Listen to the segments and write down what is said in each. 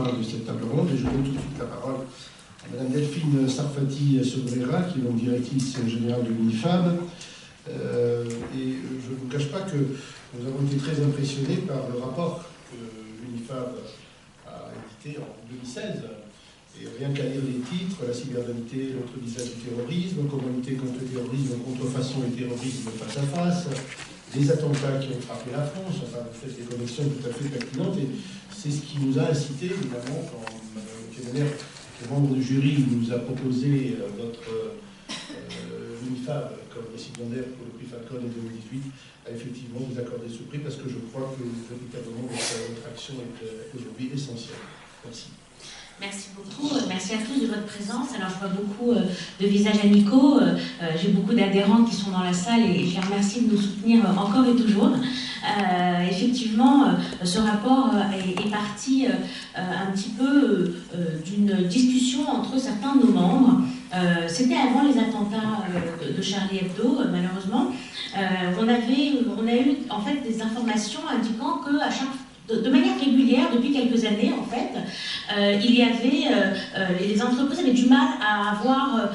de cette table ronde et je donne tout de suite la parole à Madame Delphine Sarfati-Sobrera, qui est donc directrice générale de l'UNIFAB. Et je ne vous cache pas que nous avons été très impressionnés par le rapport que l'UNIFAB a édité en 2016. Et rien qu'à lire les titres, la cybernéité, l'autre visage du terrorisme, comment lutter contre le terrorisme, contrefaçon et terrorisme face à face, les attentats qui ont frappé la France, enfin vous faites des connexions tout à fait pertinentes et c'est ce qui nous a incité, évidemment, quand Mme Kemener, qui est membre du jury, nous a proposé votre l'UNIFAB comme récipiendaire pour le prix Falcon en 2018, à effectivement vous accorder ce prix parce que je crois que véritablement votre action est aujourd'hui essentielle. Merci. Merci beaucoup, merci à tous de votre présence. Alors je vois beaucoup de visages amicaux, j'ai beaucoup d'adhérents qui sont dans la salle et je les remercie de nous soutenir encore et toujours. Effectivement, ce rapport est parti un petit peu d'une discussion entre certains de nos membres. C'était avant les attentats de Charlie Hebdo, malheureusement. On a eu en fait des informations indiquant que à chaque de manière régulière, depuis quelques années, en fait, les entreprises avaient du mal à avoir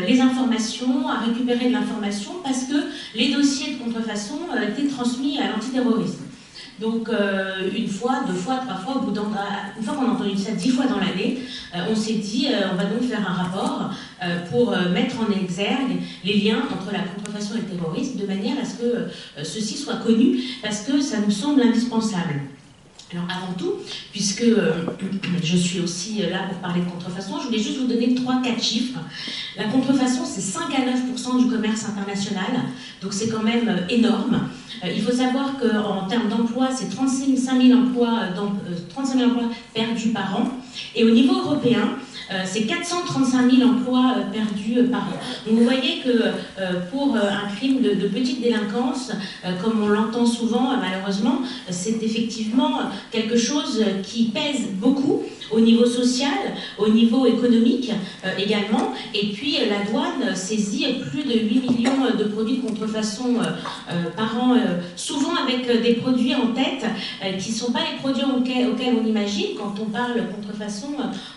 les informations, à récupérer de l'information, parce que les dossiers de contrefaçon étaient transmis à l'antiterrorisme. Donc, une fois, deux fois, trois fois, une fois qu'on a entendu ça 10 fois dans l'année, on s'est dit, on va donc faire un rapport pour mettre en exergue les liens entre la contrefaçon et le terrorisme, de manière à ce que ceci soit connu, parce que ça nous semble indispensable. Alors avant tout, puisque je suis aussi là pour parler de contrefaçon, je voulais juste vous donner 3-4 chiffres. La contrefaçon, c'est 5 à 9% du commerce international, donc c'est quand même énorme. Il faut savoir qu'en termes d'emploi, c'est 35 000 emplois perdus par an. Et au niveau européen, c'est 435 000 emplois perdus par an. Donc vous voyez que pour un crime de petite délinquance, comme on l'entend souvent malheureusement, c'est effectivement quelque chose qui pèse beaucoup au niveau social, au niveau économique également. Et puis la douane saisit plus de 8 millions de produits de contrefaçon par an, souvent avec des produits en tête qui ne sont pas les produits auxquels on imagine. Quand on parle contrefaçon,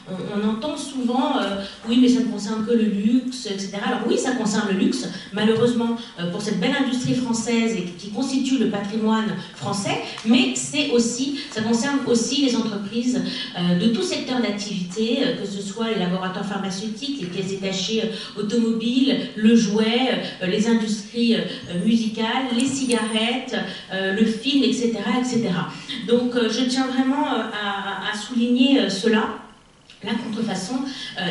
on entend souvent oui mais ça ne concerne que le luxe, etc. Alors oui, ça concerne le luxe, malheureusement pour cette belle industrie française et qui constitue le patrimoine français, mais ça concerne aussi les entreprises de tout secteur d'activité, que ce soit les laboratoires pharmaceutiques, les pièces détachées automobiles, le jouet, les industries musicales, les cigarettes, le film, etc., etc. Donc je tiens vraiment à souligner cela. La contrefaçon,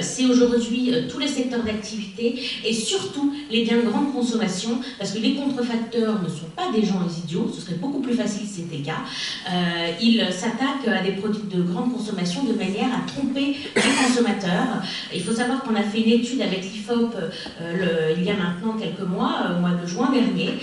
c'est aujourd'hui tous les secteurs d'activité et surtout les biens de grande consommation, parce que les contrefacteurs ne sont pas des gens idiots, ce serait beaucoup plus facile si c'était le cas. Ils s'attaquent à des produits de grande consommation de manière à tromper les consommateurs. Il faut savoir qu'on a fait une étude avec l'IFOP il y a maintenant quelques mois, au mois de juin dernier,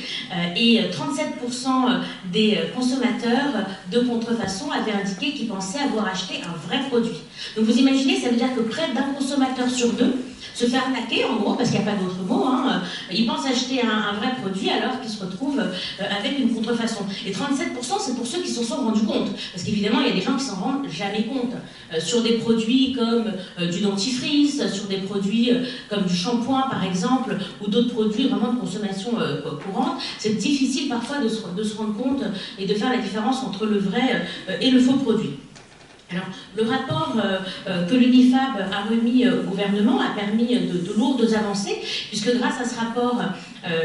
et 37% des consommateurs de contrefaçon avaient indiqué qu'ils pensaient avoir acheté un vrai produit. Donc vous imaginez, ça veut dire que près d'un consommateur sur deux se fait arnaquer, en gros, parce qu'il n'y a pas d'autre mot, hein. Il pense acheter un vrai produit alors qu'il se retrouve avec une contrefaçon. Et 37%, c'est pour ceux qui s'en sont rendus compte. Parce qu'évidemment, il y a des gens qui s'en rendent jamais compte. Sur des produits comme du dentifrice, sur des produits comme du shampoing, par exemple, ou d'autres produits vraiment de consommation courante, c'est difficile parfois de se rendre compte et de faire la différence entre le vrai et le faux produit. Alors, le rapport que l'UNIFAB a remis au gouvernement a permis de lourdes avancées, puisque grâce à ce rapport,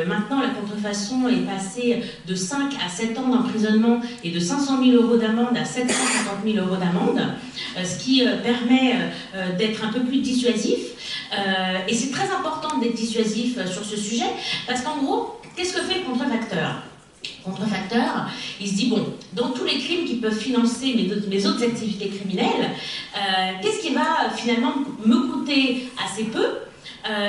maintenant la contrefaçon est passée de 5 à 7 ans d'emprisonnement et de 500 000 € d'amende à 750 000 € d'amende, ce qui permet d'être un peu plus dissuasif. Et c'est très important d'être dissuasif sur ce sujet, parce qu'en gros, qu'est-ce que fait le contrefacteur ? Contrefacteur, il se dit, bon, dans tous les crimes qui peuvent financer mes autres activités criminelles, qu'est-ce qui va finalement me coûter assez peu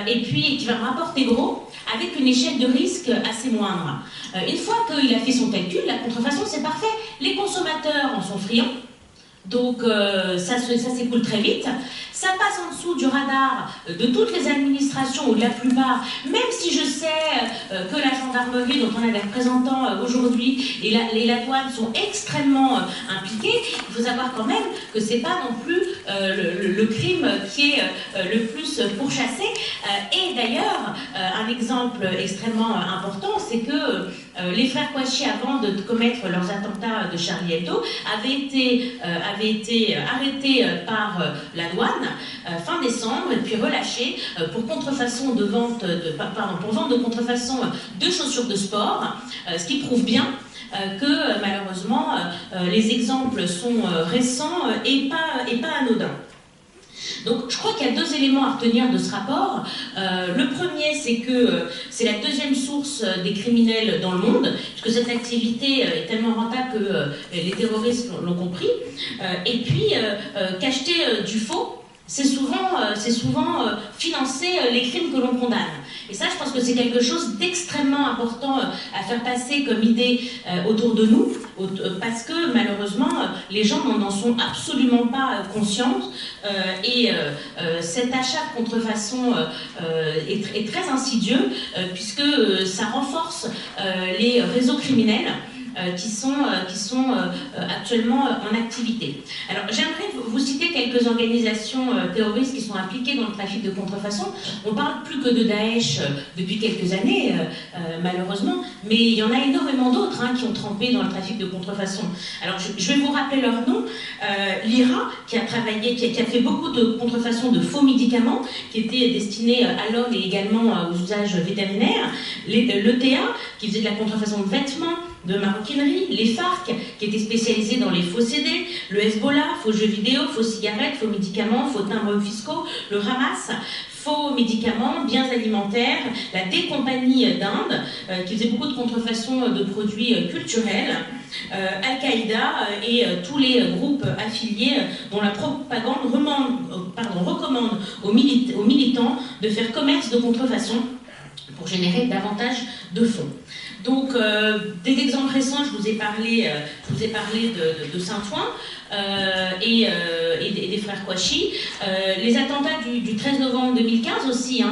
et puis qui va me rapporter gros avec une échelle de risque assez moindre. Une fois qu'il a fait son calcul, la contrefaçon, c'est parfait. Les consommateurs en sont friands. Donc ça s'écoule très vite. Ça passe en dessous du radar de toutes les administrations, ou de la plupart, même si je sais que la gendarmerie, dont on a des représentants aujourd'hui, et la douane sont extrêmement impliqués. Il faut savoir quand même que c'est pas non plus le crime qui est le plus pourchassé. Et d'ailleurs, un exemple extrêmement important, c'est que les frères Kouachi, avant de commettre leurs attentats de Charlie Hebdo, avaient été arrêtés par la douane fin décembre et puis relâchés pour contrefaçon de vente pour vente de contrefaçon de chaussures de sport, ce qui prouve bien que malheureusement les exemples sont récents et pas anodins. Donc je crois qu'il y a deux éléments à retenir de ce rapport. Le premier, c'est que c'est la deuxième source des criminels dans le monde, puisque cette activité est tellement rentable que les terroristes l'ont compris. Et puis, qu'acheter du faux, c'est souvent financer les crimes que l'on condamne. Et ça, je pense que c'est quelque chose d'extrêmement important à faire passer comme idée autour de nous, parce que malheureusement, les gens n'en sont absolument pas conscients. Et cet achat de contrefaçon est très insidieux, puisque ça renforce les réseaux criminels qui sont actuellement en activité. Alors j'aimerais vous citer quelques organisations terroristes qui sont impliquées dans le trafic de contrefaçon. On parle plus que de Daesh depuis quelques années, malheureusement, mais il y en a énormément d'autres qui ont trempé dans le trafic de contrefaçon. Alors je vais vous rappeler leur nom. L'IRA, qui a fait beaucoup de contrefaçon de faux médicaments, qui étaient destinés à l'homme et également aux usages vétérinaires. L'ETA, qui faisait de la contrefaçon de vêtements, de maroquinerie, les FARC, qui étaient spécialisés dans les faux CD, le Hezbollah, faux jeux vidéo, faux cigarettes, faux médicaments, faux timbres fiscaux, le Hamas, faux médicaments, biens alimentaires, la D-Compagnie d'Inde, qui faisait beaucoup de contrefaçon de produits culturels, Al-Qaïda et tous les groupes affiliés dont la propagande recommande aux militants de faire commerce de contrefaçon pour générer davantage de fonds. Donc, des exemples récents, je vous ai parlé de Saint-Ouen et des frères Kouachi. Les attentats du 13 novembre 2015 aussi,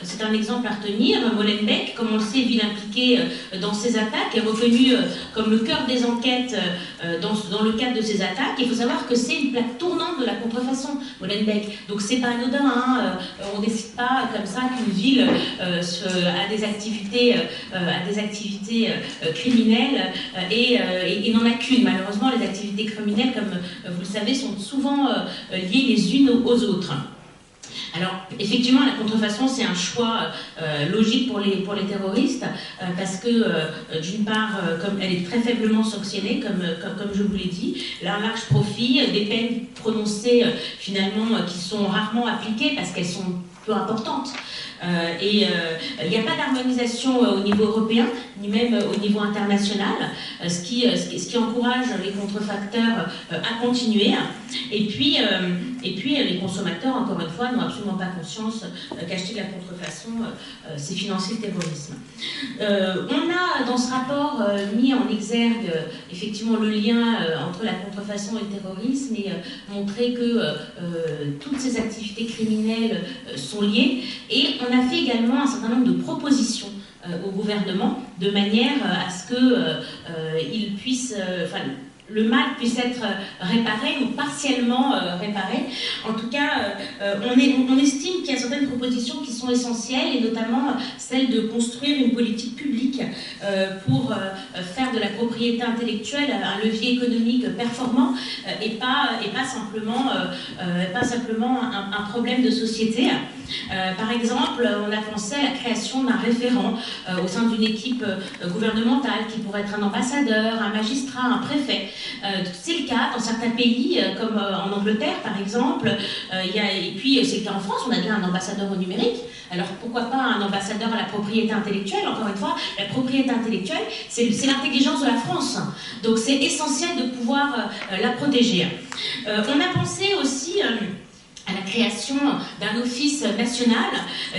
c'est un exemple à retenir. Molenbeek, comme on le sait, ville impliquée dans ces attaques, est reconnu comme le cœur des enquêtes dans le cadre de ces attaques. Il faut savoir que c'est une plaque tournante de la contrefaçon, Molenbeek. Donc c'est pas anodin, on ne décide pas comme ça qu'une ville a des activités criminelles et n'en a qu'une. Malheureusement, les activités criminelles, comme vous le savez, sont souvent liées les unes aux autres. Alors, effectivement, la contrefaçon, c'est un choix logique pour les terroristes, parce que, d'une part, comme elle est très faiblement sanctionnée, comme je vous l'ai dit, là, un large profit, des peines prononcées, finalement, qui sont rarement appliquées parce qu'elles sont peu importantes. Il n'y a pas d'harmonisation au niveau européen, ni même au niveau international, ce qui encourage les contrefacteurs à continuer. Et puis les consommateurs, encore une fois, n'ont absolument pas conscience qu'acheter de la contrefaçon, c'est financer le terrorisme. On a, dans ce rapport, mis en exergue, effectivement, le lien entre la contrefaçon et le terrorisme et montré que toutes ces activités criminelles sont liées. Et on a fait également un certain nombre de propositions au gouvernement de manière à ce que le mal puisse être réparé ou partiellement réparé. En tout cas, on estime qu'il y a certaines propositions qui sont essentielles, et notamment celle de construire une politique publique pour faire de la propriété intellectuelle un levier économique performant et pas simplement un problème de société. Par exemple, on a pensé à la création d'un référent au sein d'une équipe gouvernementale qui pourrait être un ambassadeur, un magistrat, un préfet. C'est le cas dans certains pays, comme en Angleterre par exemple, et puis c'est le cas en France, on a bien un ambassadeur au numérique. Alors pourquoi pas un ambassadeur à la propriété intellectuelle? Encore une fois, la propriété intellectuelle, c'est l'intelligence de la France. Donc c'est essentiel de pouvoir la protéger. On a pensé aussi à la création d'un office national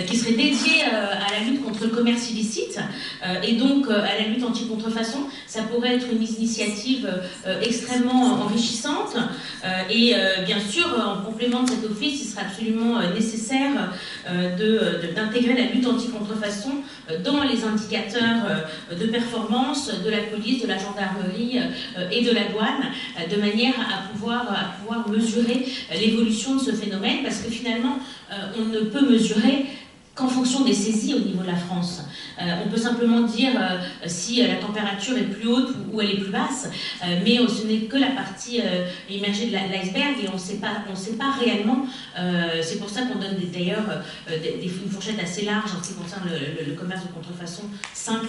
qui serait dédié à la lutte contre le commerce illicite et donc à la lutte anti-contrefaçon. Ça pourrait être une initiative extrêmement enrichissante et bien sûr, en complément de cet office, il sera absolument nécessaire d'intégrer la lutte anti-contrefaçon dans les indicateurs de performance de la police, de la gendarmerie et de la douane, de manière à pouvoir mesurer l'évolution de ce phénomène, parce que finalement, on ne peut mesurer qu'en fonction des saisies au niveau de la France. On peut simplement dire si la température est plus haute ou elle est plus basse, mais ce n'est que la partie immergée de l'iceberg et on ne sait pas réellement. C'est pour ça qu'on donne d'ailleurs une fourchette assez large en ce qui concerne le commerce de contrefaçon, 5 à 9%,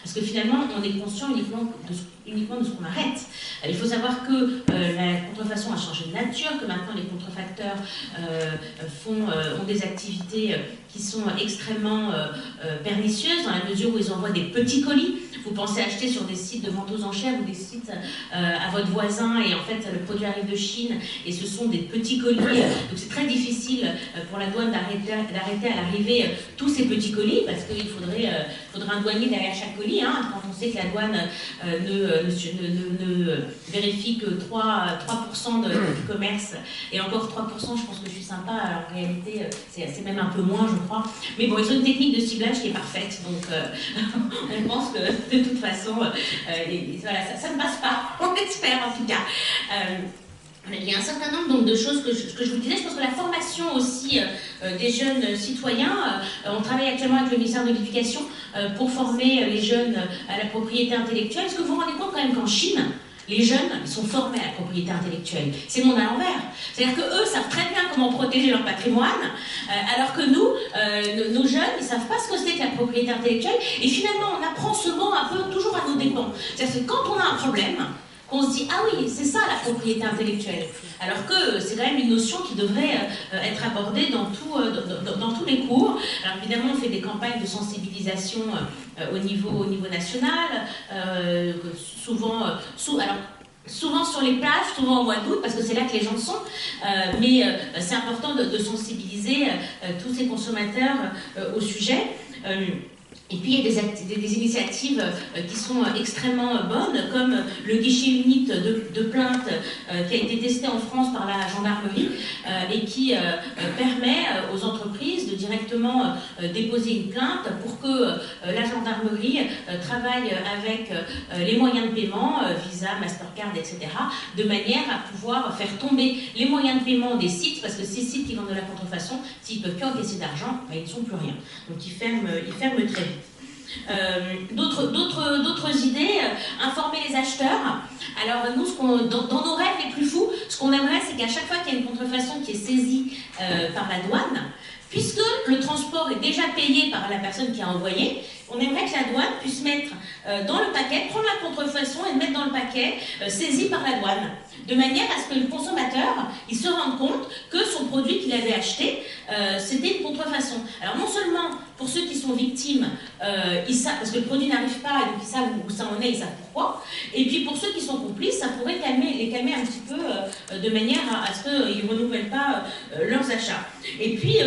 parce que finalement on est conscient uniquement de ce qu'on arrête. Il faut savoir que la contrefaçon a changé de nature, que maintenant les contrefacteurs ont des activités qui sont extrêmement pernicieuses dans la mesure où ils envoient des petits colis. Vous pensez acheter sur des sites de vente aux enchères ou des sites à votre voisin et en fait le produit arrive de Chine et ce sont des petits colis. Donc c'est très difficile pour la douane d'arrêter à l'arrivée tous ces petits colis parce qu'il faudrait un douanier derrière chaque colis. Quand on sait que la douane ne vérifie que 3% du commerce et encore 3%, je pense que je suis sympa, alors en réalité c'est même un peu moins je crois. Mais bon, ils ont une technique de ciblage qui est parfaite, donc on pense que de toute façon, voilà, ça ne passe pas, on espère en tout cas. Il y a un certain nombre donc, de choses que je vous disais. Je pense que la formation aussi des jeunes citoyens, on travaille actuellement avec le ministère de l'Éducation pour former les jeunes à la propriété intellectuelle. Est-ce que vous vous rendez compte quand même qu'en Chine, les jeunes sont formés à la propriété intellectuelle? C'est le monde à l'envers. C'est-à-dire qu'eux savent très bien comment protéger leur patrimoine, alors que nous, nos jeunes, ils ne savent pas ce que c'est que la propriété intellectuelle. Et finalement, on apprend ce mot un peu toujours à nos dépens. C'est-à-dire que quand on a un problème, qu'on se dit « Ah oui, c'est ça la propriété intellectuelle ». Alors que c'est quand même une notion qui devrait être abordée dans tous les cours. Alors évidemment, on fait des campagnes de sensibilisation au niveau national, souvent sur les plages, souvent au mois d'août, parce que c'est là que les gens sont, mais c'est important de sensibiliser tous ces consommateurs au sujet. Et puis il y a des initiatives qui sont extrêmement bonnes, comme le guichet unique de plainte qui a été testé en France par la gendarmerie et qui permet aux entreprises de directement déposer une plainte pour que la gendarmerie travaille avec les moyens de paiement, Visa, Mastercard, etc., de manière à pouvoir faire tomber les moyens de paiement des sites, parce que ces sites qui vendent de la contrefaçon, s'ils ne peuvent plus encaisser d'argent, ils ne sont plus rien. Donc ils ferment très vite. D'autres idées, informer les acheteurs. Alors nous, dans nos rêves les plus fous, ce qu'on aimerait, c'est qu'à chaque fois qu'il y a une contrefaçon qui est saisie par la douane, puisque le transport est déjà payé par la personne qui a envoyé, on aimerait que la douane puisse mettre dans le paquet, prendre la contrefaçon et mettre dans le paquet saisi par la douane, de manière à ce que le consommateur il se rende compte que son produit qu'il avait acheté, c'était une contrefaçon. Alors non seulement pour ceux qui sont victimes, ils savent, parce que le produit n'arrive pas, et donc ils savent où ça en est, ils savent pourquoi, et puis pour ceux qui sont complices, ça pourrait les calmer un petit peu, de manière à ce qu'ils ne renouvellent pas leurs achats. Et puis,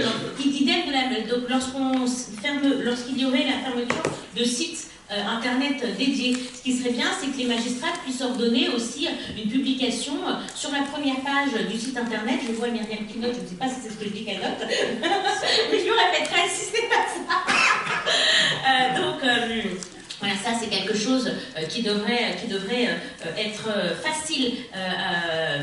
idem donc lorsqu'il y aurait la fermeture de sites internet dédiés, ce qui serait bien, c'est que les magistrats puissent ordonner aussi une publication sur la première page du site internet. Je vois Myriam qui note, je ne sais pas si c'est ce que je dis qu'elle note, mais je lui répéterai si c'est pas ça. Donc, voilà, ça c'est quelque chose qui devrait être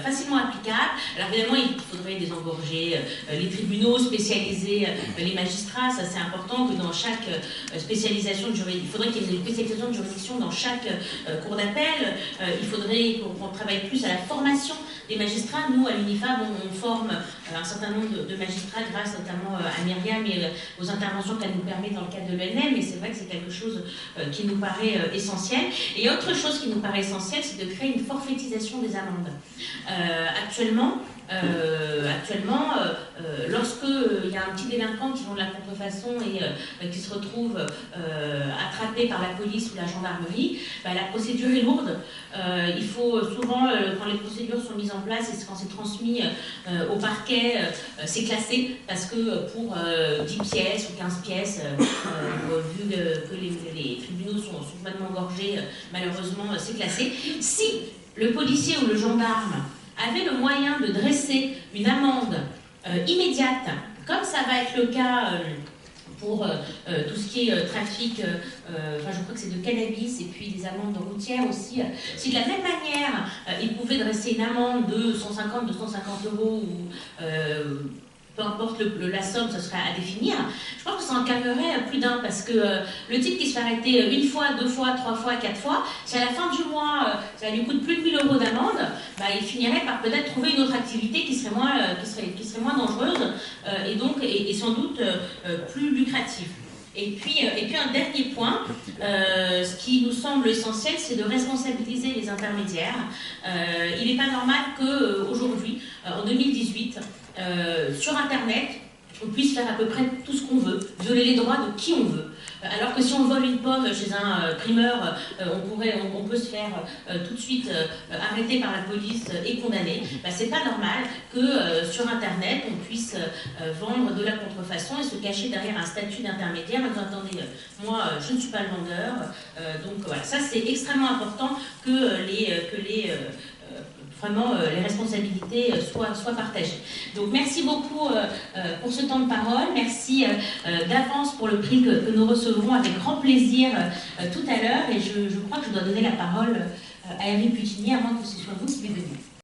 facilement applicable. Alors évidemment, il faudrait désengorger les tribunaux, spécialiser les magistrats, ça c'est important que dans chaque spécialisation de juridiction, il faudrait qu'il y ait une spécialisation de juridiction dans chaque cour d'appel, il faudrait qu'on travaille plus à la formation des magistrats. Nous, à l'UNIFAB, on forme un certain nombre de magistrats grâce notamment à Myriam et aux interventions qu'elle nous permet dans le cadre de l'ENM, et c'est vrai que c'est quelque chose qui nous paraît essentiel. Et autre chose qui nous paraît essentielle, c'est de créer une forfaitisation des amendes. Actuellement, Actuellement, lorsqu'il y a un petit délinquant qui vend de la contrefaçon et qui se retrouve attrapé par la police ou la gendarmerie, la procédure est lourde. Il faut souvent, quand les procédures sont mises en place et quand c'est transmis au parquet, c'est classé parce que pour 10 pièces ou 15 pièces, vu que les tribunaux sont complètement engorgés, malheureusement c'est classé. Si le policier ou le gendarme avait le moyen de dresser une amende immédiate, comme ça va être le cas pour tout ce qui est trafic, enfin je crois que c'est de cannabis et puis des amendes routières aussi. Si de la même manière, ils pouvaient dresser une amende de 150, 250 euros ou peu importe la somme, ce serait à définir, je pense que ça en calmerait plus d'un, parce que le type qui se fait arrêter une fois, 2 fois, 3 fois, 4 fois, si à la fin du mois, ça lui coûte plus de 1 000 euros d'amende, il finirait par peut-être trouver une autre activité qui serait moins dangereuse et sans doute plus lucrative. Et puis un dernier point, ce qui nous semble essentiel, c'est de responsabiliser les intermédiaires. Il n'est pas normal qu'aujourd'hui, en 2018, sur Internet, on puisse faire à peu près tout ce qu'on veut, violer les droits de qui on veut. Alors que si on vole une pomme chez un primeur, on peut se faire tout de suite arrêter par la police et condamner. C'est pas normal que sur Internet, on puisse vendre de la contrefaçon et se cacher derrière un statut d'intermédiaire. Attendez, moi, je ne suis pas le vendeur. Donc voilà, ça c'est extrêmement important que vraiment les responsabilités soient partagées. Donc merci beaucoup pour ce temps de parole, merci d'avance pour le prix que nous recevrons avec grand plaisir tout à l'heure, et je crois que je dois donner la parole à Hervé Puccini, à moins que ce soit vous qui m'ayez donné.